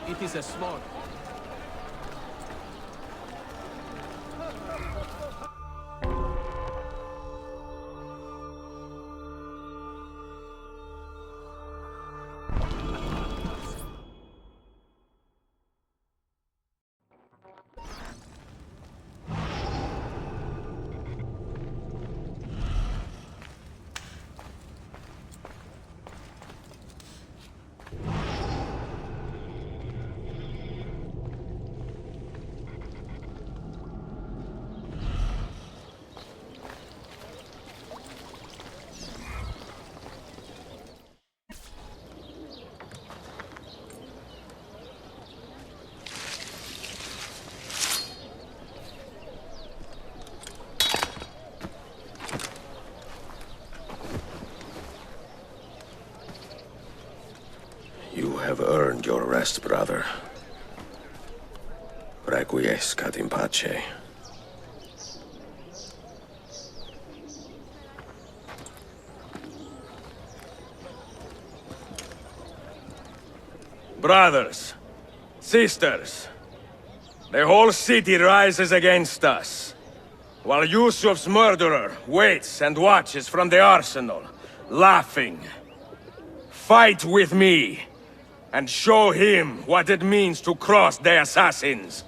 It is a sword. You have earned your rest, brother. Requiescat in pace. Brothers, sisters, the whole city rises against us, while Yusuf's murderer waits and watches from the arsenal, laughing. Fight with me, and show him what it means to cross the assassins.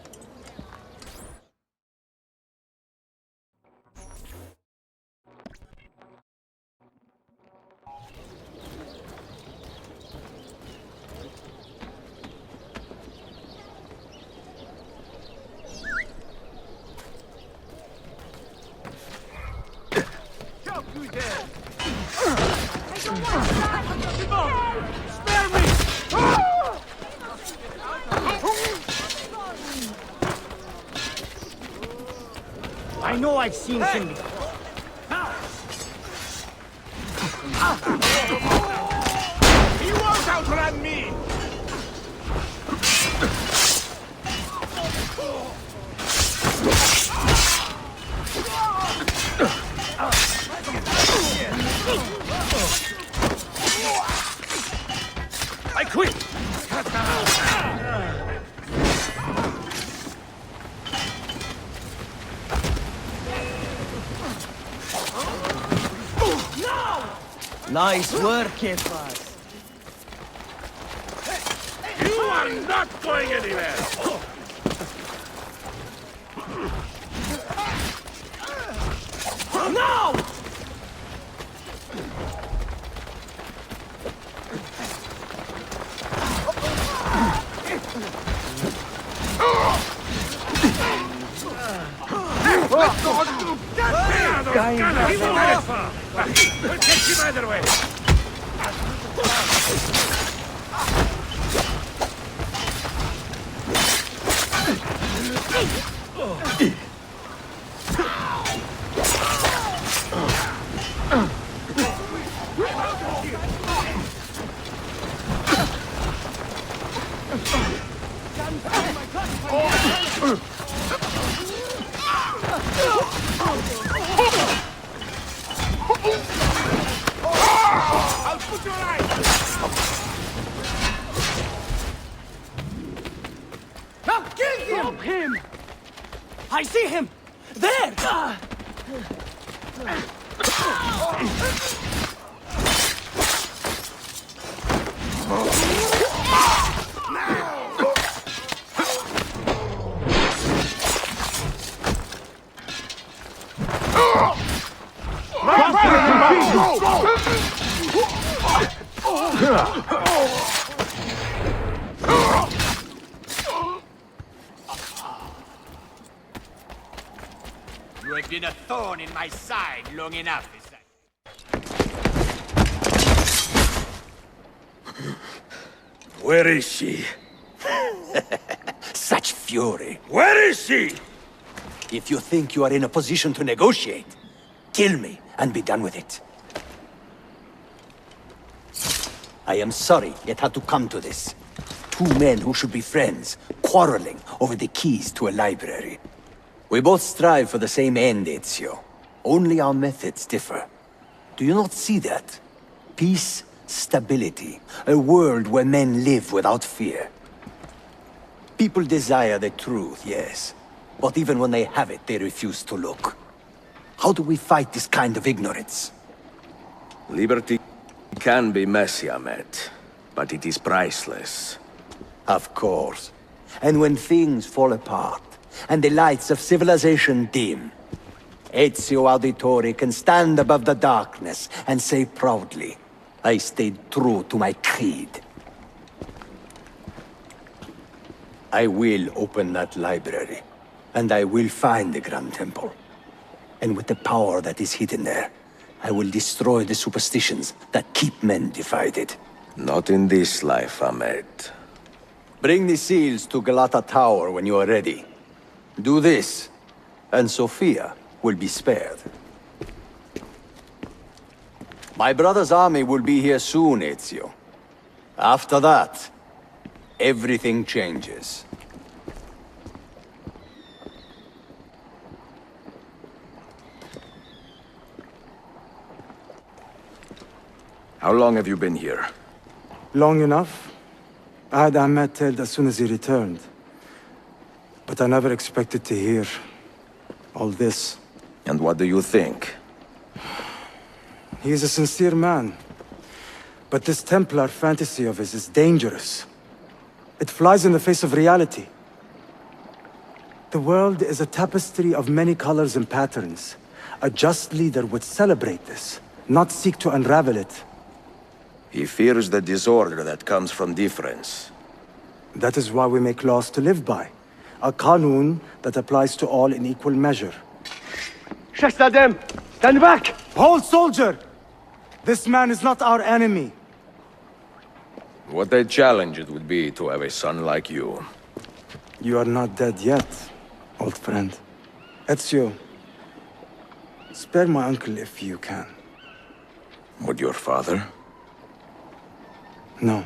I know I've seen him before. He won't outrun me! I quit! Nice work, Kefas. You are not going anywhere! No! He won't get far! We'll catch him either way! I'll put you right! Now kill him! Stop him! I see him! There! You have been a thorn in my side long enough, is that? Where is she? Such fury. Where is she? If you think you are in a position to negotiate, kill me and be done with it. I am sorry it had to come to this. Two men who should be friends, quarreling over the keys to a library. We both strive for the same end, Ezio. Only our methods differ. Do you not see that? Peace, stability, a world where men live without fear. People desire the truth, yes. But even when they have it, they refuse to look. How do we fight this kind of ignorance? Liberty can be messy, Ahmed, but it is priceless. Of course. And when things fall apart, and the lights of civilization dim, Ezio Auditore can stand above the darkness and say proudly, I stayed true to my creed. I will open that library, and I will find the Grand Temple. And with the power that is hidden there, I will destroy the superstitions that keep men divided. Not in this life, Ahmed. Bring the seals to Galata Tower when you are ready. Do this, and Sophia will be spared. My brother's army will be here soon, Ezio. After that, everything changes. How long have you been here? Long enough. I had Ahmed killed as soon as he returned. But I never expected to hear all this. And what do you think? He is a sincere man. But this Templar fantasy of his is dangerous. It flies in the face of reality. The world is a tapestry of many colors and patterns. A just leader would celebrate this, not seek to unravel it. He fears the disorder that comes from difference. That is why we make laws to live by. A Qanun that applies to all in equal measure. Shahzadem, stand back! Hold, soldier! This man is not our enemy. What a challenge it would be to have a son like you. You are not dead yet, old friend. Ezio, spare my uncle if you can. Would your father? No.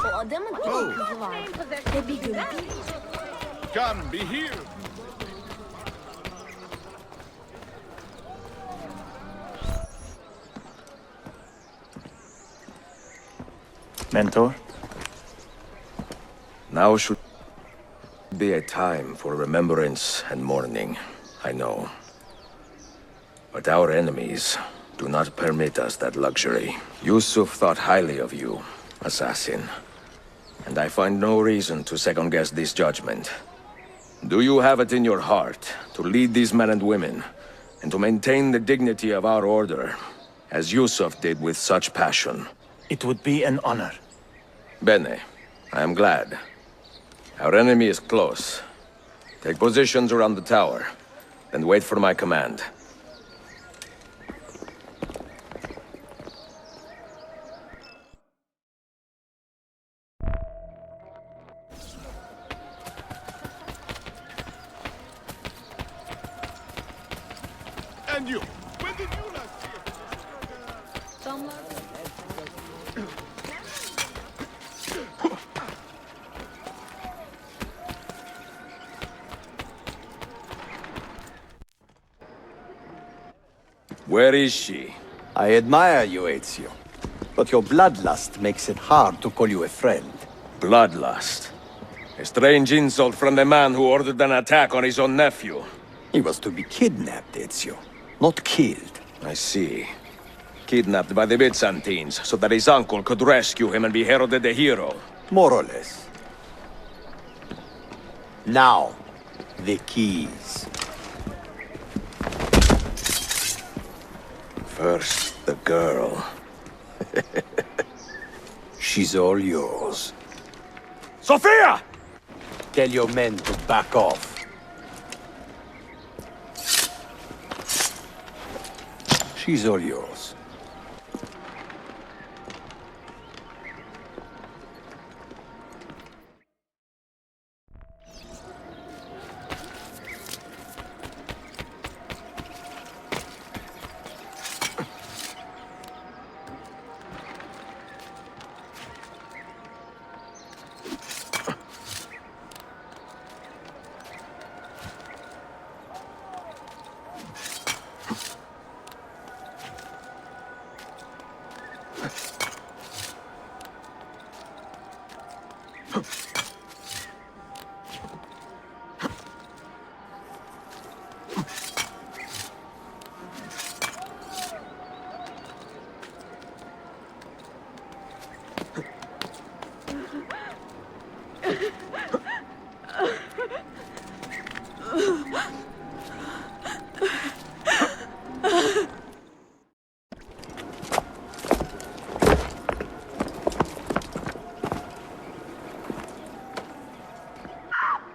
O adamın iki kızı var. Ve bir gün Come, be here. Mentor? Now should be a time for remembrance and mourning, I know. But our enemies do not permit us that luxury. Yusuf thought highly of you, assassin. And I find no reason to second-guess this judgment. Do you have it in your heart to lead these men and women, and to maintain the dignity of our order, as Yusuf did with such passion? It would be an honor. Bene, I am glad. Our enemy is close. Take positions around the tower, and wait for my command. And you? When did you last see it? damlar Where is she? I admire you, Ezio. But your bloodlust makes it hard to call you a friend. Bloodlust. A strange insult from the man who ordered an attack on his own nephew. He was to be kidnapped, Ezio, not killed. I see. Kidnapped by the Byzantines so that his uncle could rescue him and be heralded a hero. More or less. Now, the keys. First, the girl. She's all yours. Sophia! Tell your men to back off. She's all yours.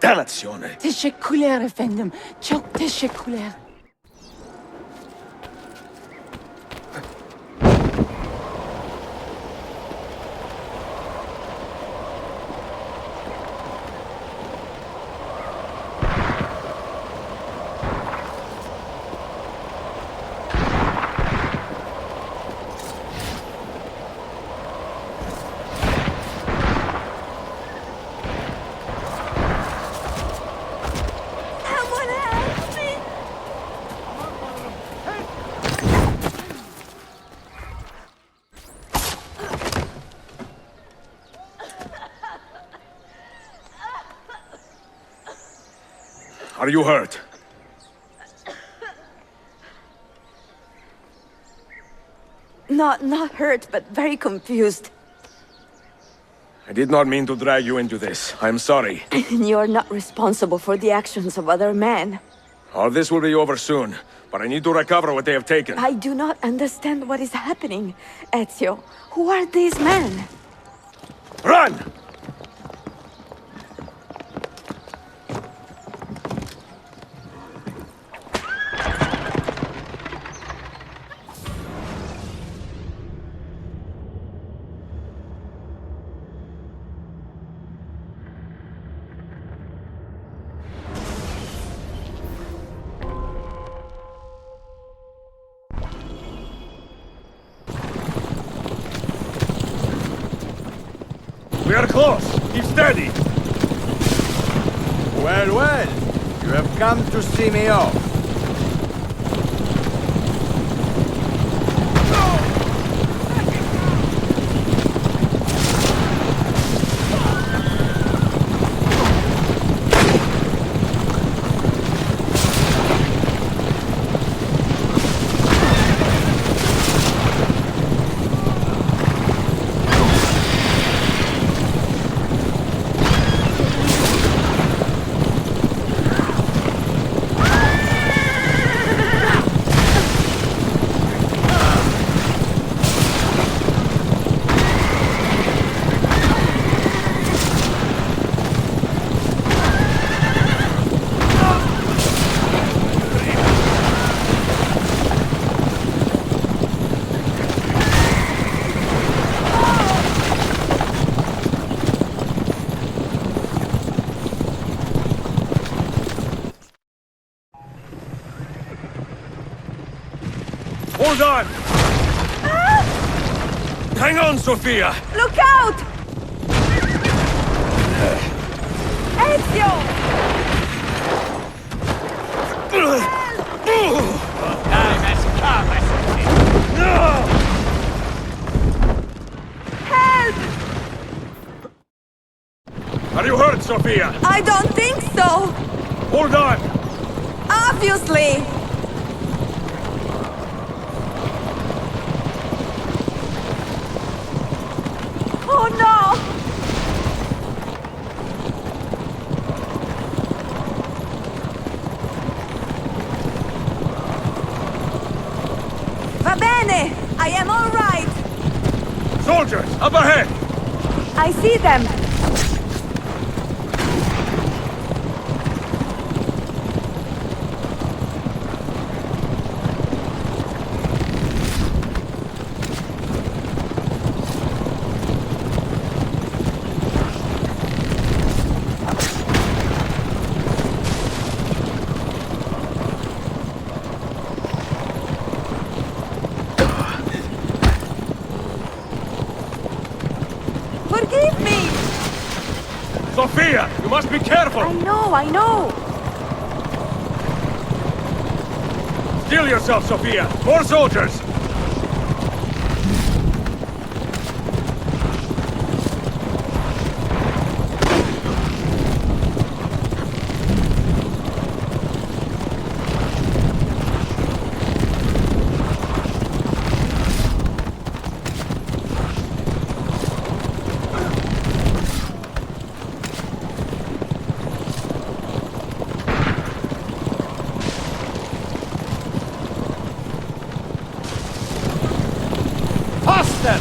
Dannazione! Teşekkürler efendim. Çok teşekkürler. Are you hurt? Not hurt, but very confused. I did not mean to drag you into this. I'm sorry. You're not responsible for the actions of other men. All this will be over soon, but I need to recover what they have taken. I do not understand what is happening, Ezio. Who are these men? Run! We are close! Keep steady! Well, well, you have come to see me off. Hold on! Hang on, Sophia! Look out! Ezio! Time has come, Help! Are you hurt, Sophia? I don't think so! Hold on! Obviously! Oh no! Va bene! I am all right! Soldiers, up ahead! I see them! Forgive me! Sophia, you must be careful! I know! Steel yourself, Sophia! More soldiers! Faster!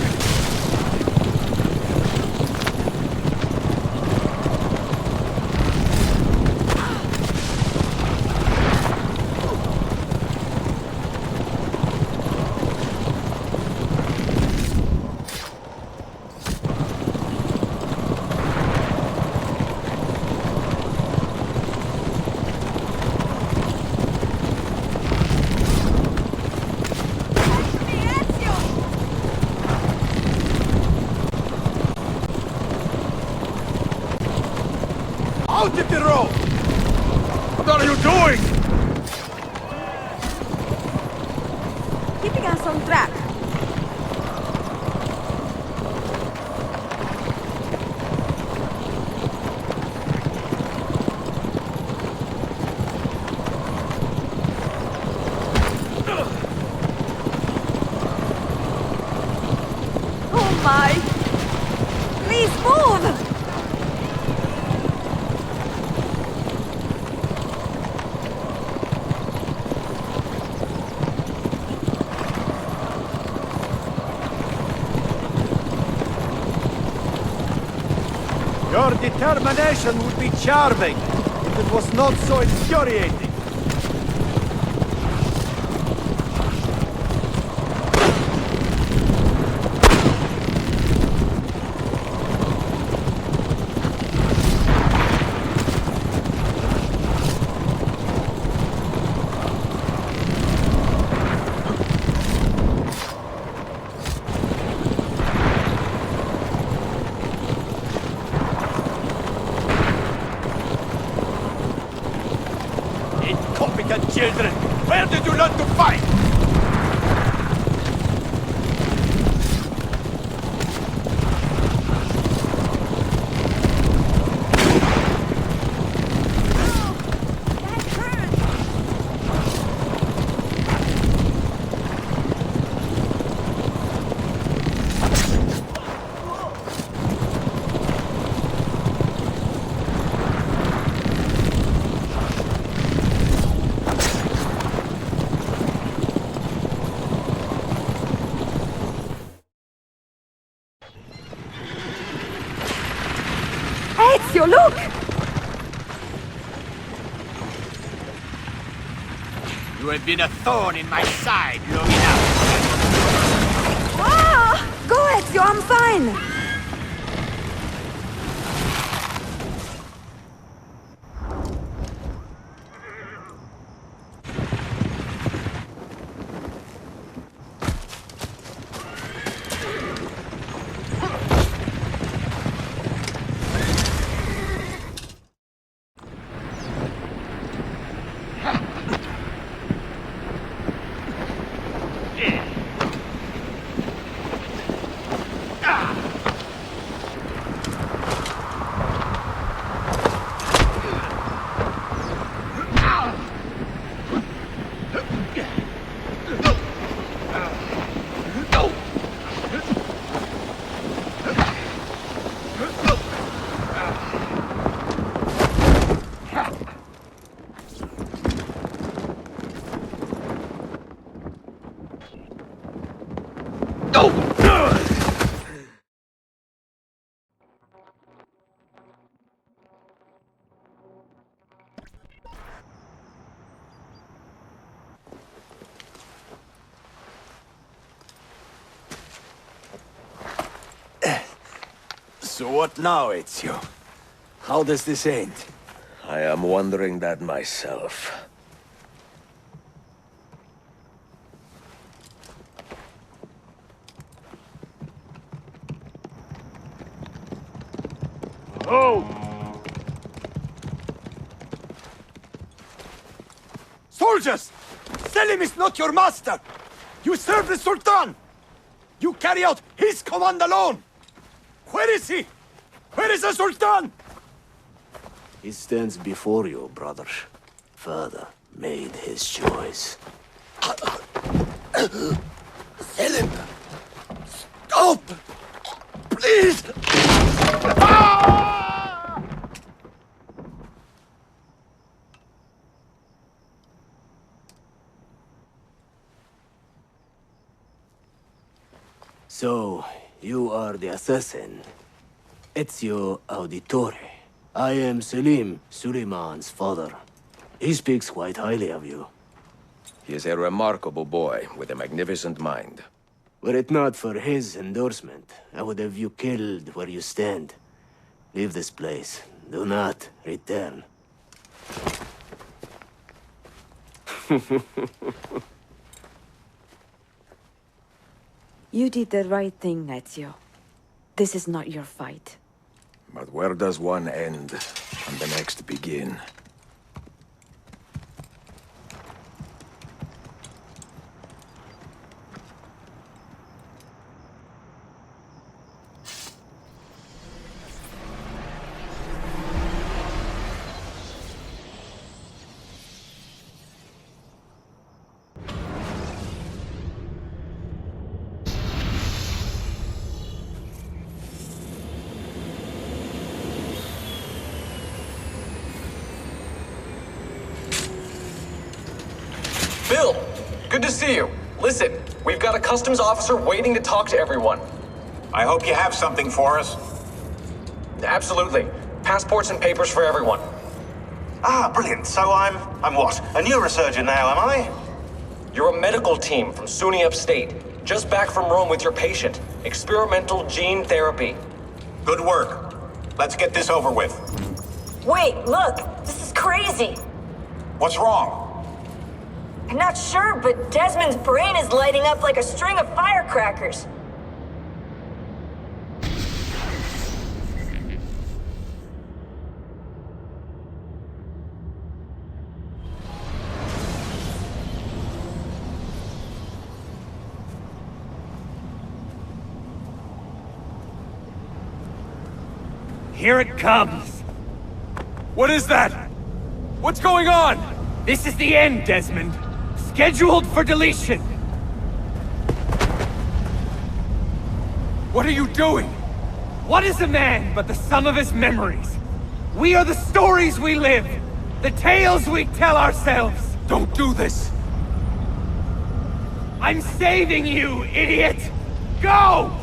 Out of the road! What are you doing? Keeping us on track. Oh my! Please move! Your determination would be charming if it was not so infuriating. Incompetent children! Where did you learn to fight? Ezio, look! You have been a thorn in my side long enough. Ah! Go, Ezio, I'm fine! So what now, Ezio? How does this end? I am wondering that myself. Soldiers! Selim is not your master! You serve the Sultan! You carry out his command alone! Where is he? Where is the Sultan? He stands before you, brother. Father made his choice. Selim! Stop! Please! So, you are the assassin. Ezio Auditore. I am Selim, Suleiman's father. He speaks quite highly of you. He is a remarkable boy with a magnificent mind. Were it not for his endorsement, I would have you killed where you stand. Leave this place. Do not return. You did the right thing, Ezio. This is not your fight. But where does one end and the next begin? Bill, good to see you. Listen, we've got a customs officer waiting to talk to everyone. I hope you have something for us. Absolutely. Passports and papers for everyone. Ah, brilliant. So I'm what? A neurosurgeon now, am I? You're a medical team from SUNY Upstate. Just back from Rome with your patient. Experimental gene therapy. Good work. Let's get this over with. Wait, look! This is crazy! What's wrong? I'm not sure, but Desmond's brain is lighting up like a string of firecrackers. Here it comes! What is that? What's going on? This is the end, Desmond. Scheduled for deletion. What are you doing? What is a man but the sum of his memories? We are the stories we live, the tales we tell ourselves. Don't do this! I'm saving you, idiot! Go!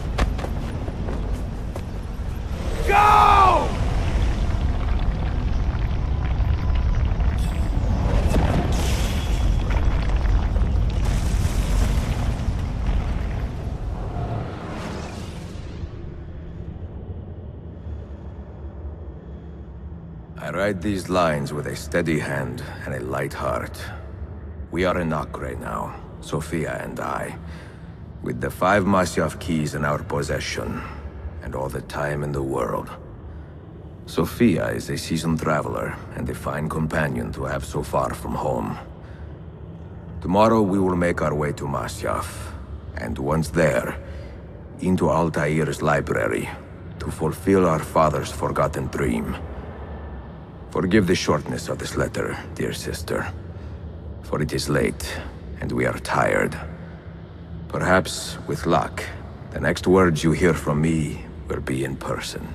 Go! I write these lines with a steady hand and a light heart. We are in Acre now, Sofia and I, with the 5 Masyaf keys in our possession, and all the time in the world. Sofia is a seasoned traveler and a fine companion to have so far from home. Tomorrow we will make our way to Masyaf, and once there, into Altair's library, to fulfill our father's forgotten dream. Forgive the shortness of this letter, dear sister, for it is late, and we are tired. Perhaps, with luck, the next words you hear from me will be in person.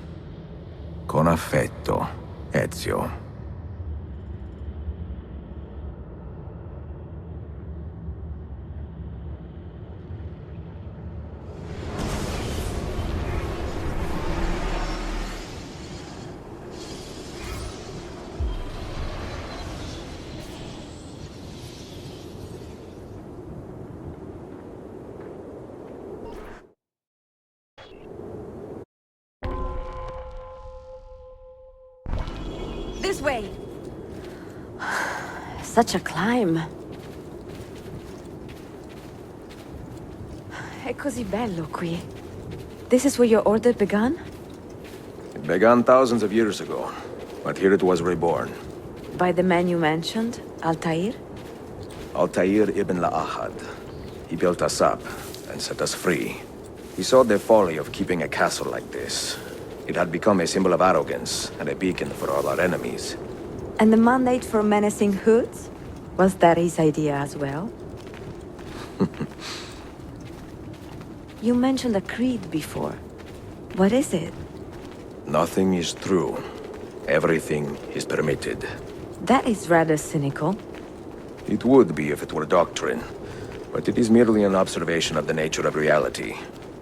Con affetto, Ezio. This way! Such a climb. È così bello qui. This is where your order began? It began thousands of years ago, but here it was reborn. By the man you mentioned, Altair? Altair ibn La'ahad. He built us up and set us free. He saw the folly of keeping a castle like this. It had become a symbol of arrogance and a beacon for all our enemies. And the mandate for menacing hoods? Was that his idea as well? You mentioned a creed before. What is it? Nothing is true. Everything is permitted. That is rather cynical. It would be if it were doctrine, but it is merely an observation of the nature of reality.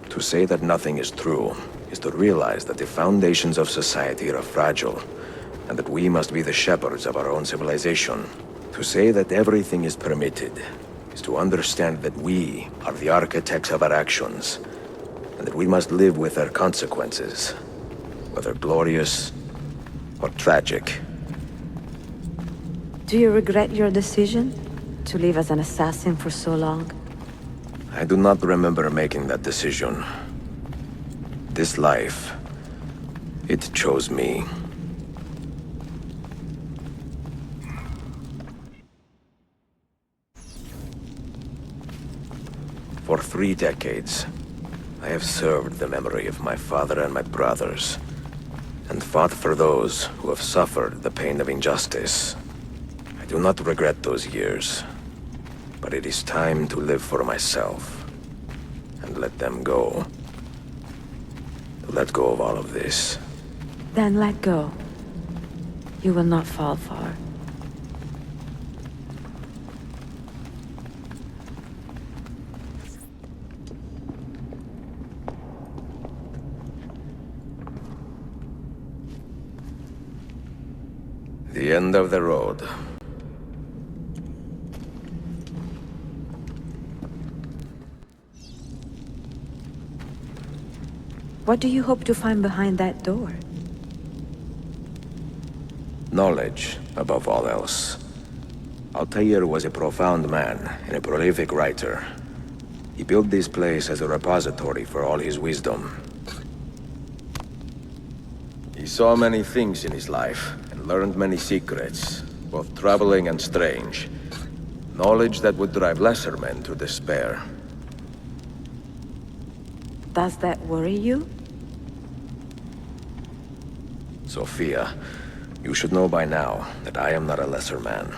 To say that nothing is true is to realize that the foundations of society are fragile, and that we must be the shepherds of our own civilization. To say that everything is permitted is to understand that we are the architects of our actions, and that we must live with their consequences, whether glorious or tragic. Do you regret your decision to live as an assassin for so long? I do not remember making that decision. This life, it chose me. For 3 decades, I have served the memory of my father and my brothers, and fought for those who have suffered the pain of injustice. I do not regret those years, but it is time to live for myself, and let them go. To let go of all of this. Then let go. You will not fall far. The end of the road. What do you hope to find behind that door? Knowledge, above all else. Altair was a profound man and a prolific writer. He built this place as a repository for all his wisdom. He saw many things in his life, and learned many secrets, both troubling and strange. Knowledge that would drive lesser men to despair. Does that worry you? Sophia, you should know by now that I am not a lesser man.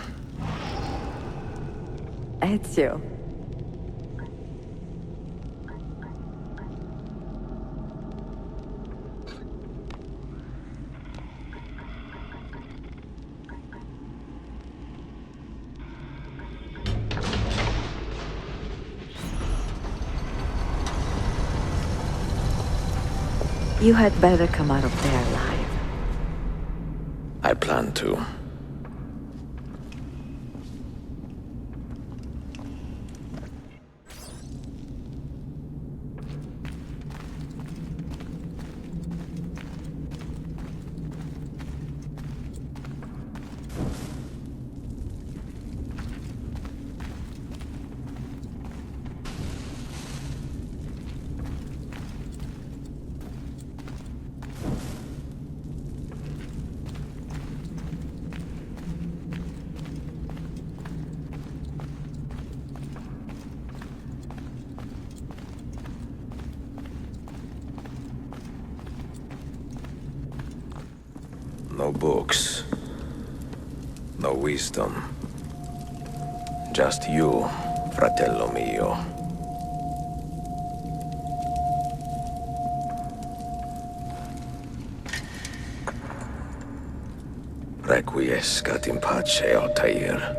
Ezio. You had better come out of there alive. I plan to. No books. No wisdom. Just you, fratello mio. Requiescat in pace, Altair.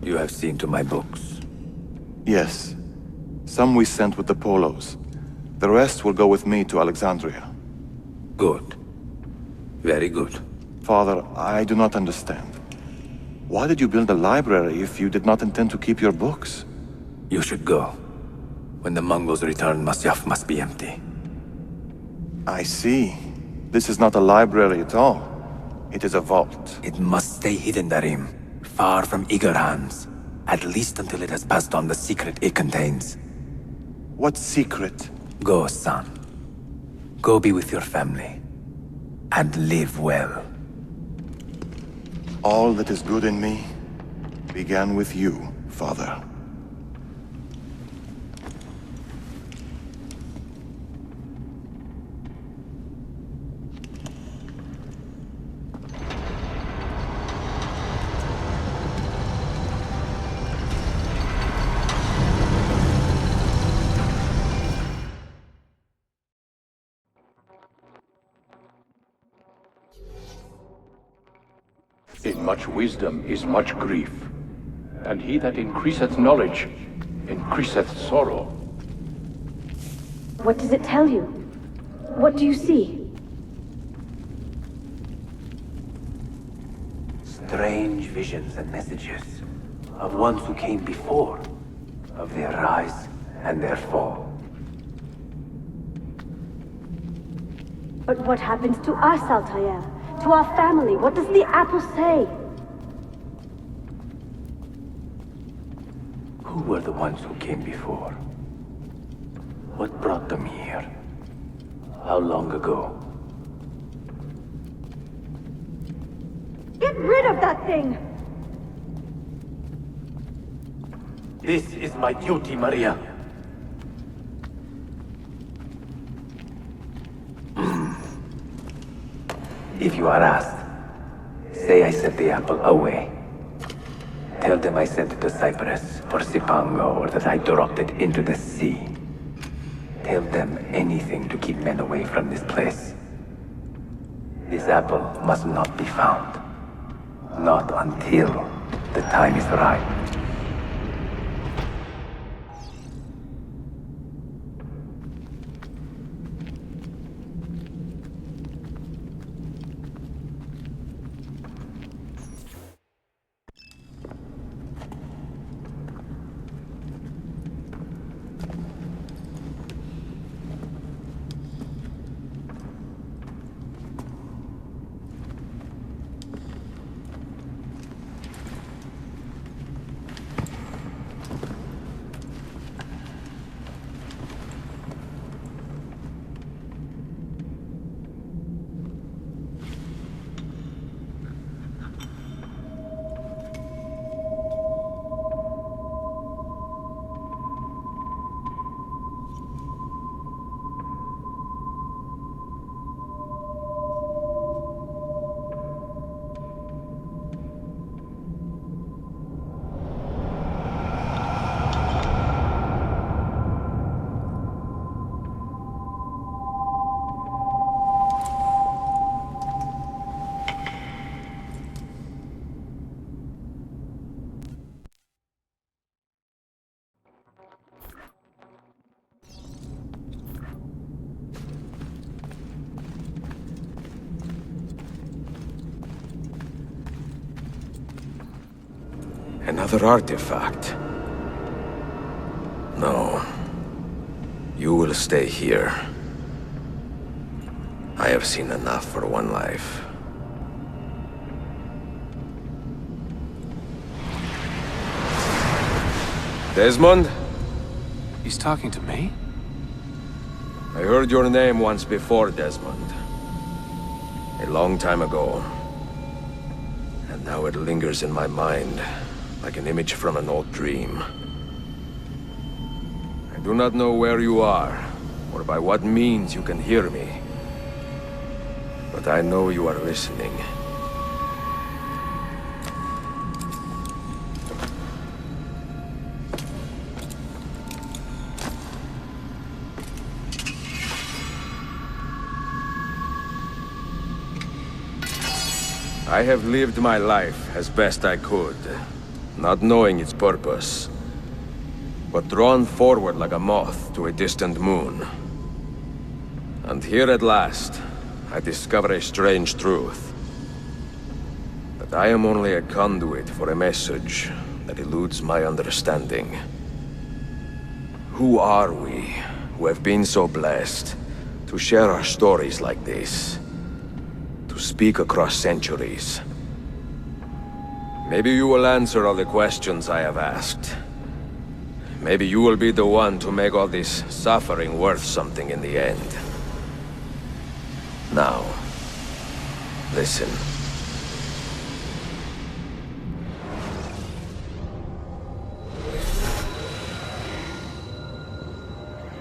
You have seen to my books? Yes. Some we sent with the Polos. The rest will go with me to Alexandria. Good. Very good. Father, I do not understand. Why did you build a library if you did not intend to keep your books? You should go. When the Mongols return, Masyaf must be empty. I see. This is not a library at all. It is a vault. It must stay hidden, Darim. Far from eager hands. At least until it has passed on the secret it contains. What secret? Go, son. Go be with your family. And live well. All that is good in me began with you, Father. In much wisdom is much grief, and he that increaseth knowledge increaseth sorrow. What does it tell you? What do you see? Strange visions and messages of ones who came before, of their rise and their fall. But what happens to us, Altair? To our family? What does the apple say? Who were the ones who came before? What brought them here? How long ago? Get rid of that thing! This is my duty, Maria. If you are asked, say I sent the apple away. Tell them I sent it to Cyprus, or Cipango, or that I dropped it into the sea. Tell them anything to keep men away from this place. This apple must not be found. Not until the time is right. Another artifact. No. You will stay here. I have seen enough for one life. Desmond? He's talking to me? I heard your name once before, Desmond. A long time ago. And now it lingers in my mind, like an image from an old dream. I do not know where you are, or by what means you can hear me. But I know you are listening. I have lived my life as best I could, not knowing its purpose, but drawn forward like a moth to a distant moon. And here at last, I discover a strange truth. That I am only a conduit for a message that eludes my understanding. Who are we, who have been so blessed, to share our stories like this? To speak across centuries? Maybe you will answer all the questions I have asked. Maybe you will be the one to make all this suffering worth something in the end. Now, listen.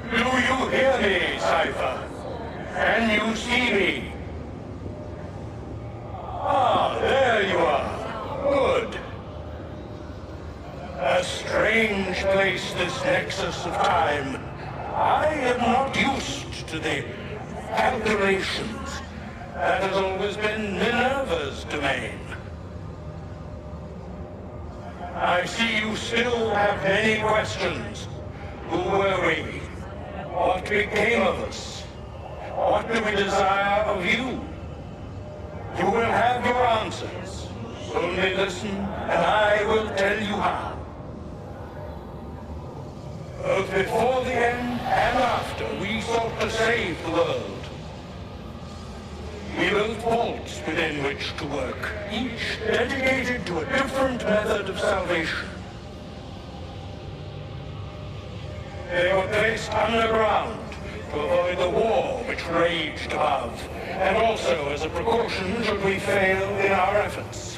Do you hear me, Cypher? Can you see me? Ah, there you are. Good. A strange place, this nexus of time. I am not used to the calculations. That has always been Minerva's domain. I see you still have many questions. Who were we? What became of us? What do we desire of you? You will have your answers. Only listen, and I will tell you how. Both before the end and after, we sought to save the world. We built vaults within which to work, each dedicated to a different method of salvation. They were placed underground to avoid the war which raged above, and also as a precaution should we fail in our efforts.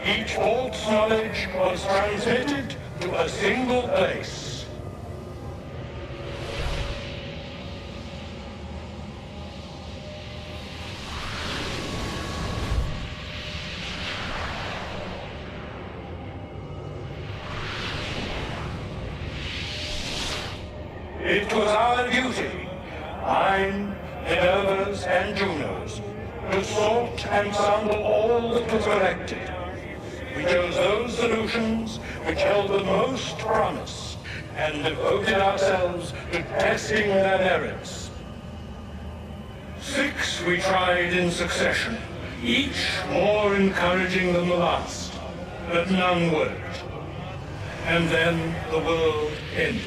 Each vault's knowledge was transmitted to a single place. It was our duty, mine, Minerva's, and Juno's, to sort and sample all that was collected. We chose those solutions which held the most promise, and devoted ourselves to testing their merits. 6 we tried in succession, each more encouraging than the last, but none worked. And then the world ended.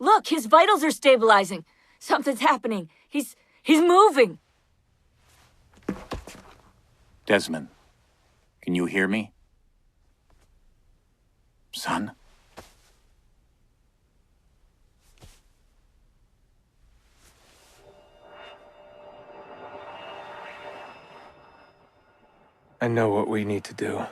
Look, his vitals are stabilizing. Something's happening. He's moving. Desmond, can you hear me? Son? I know what we need to do.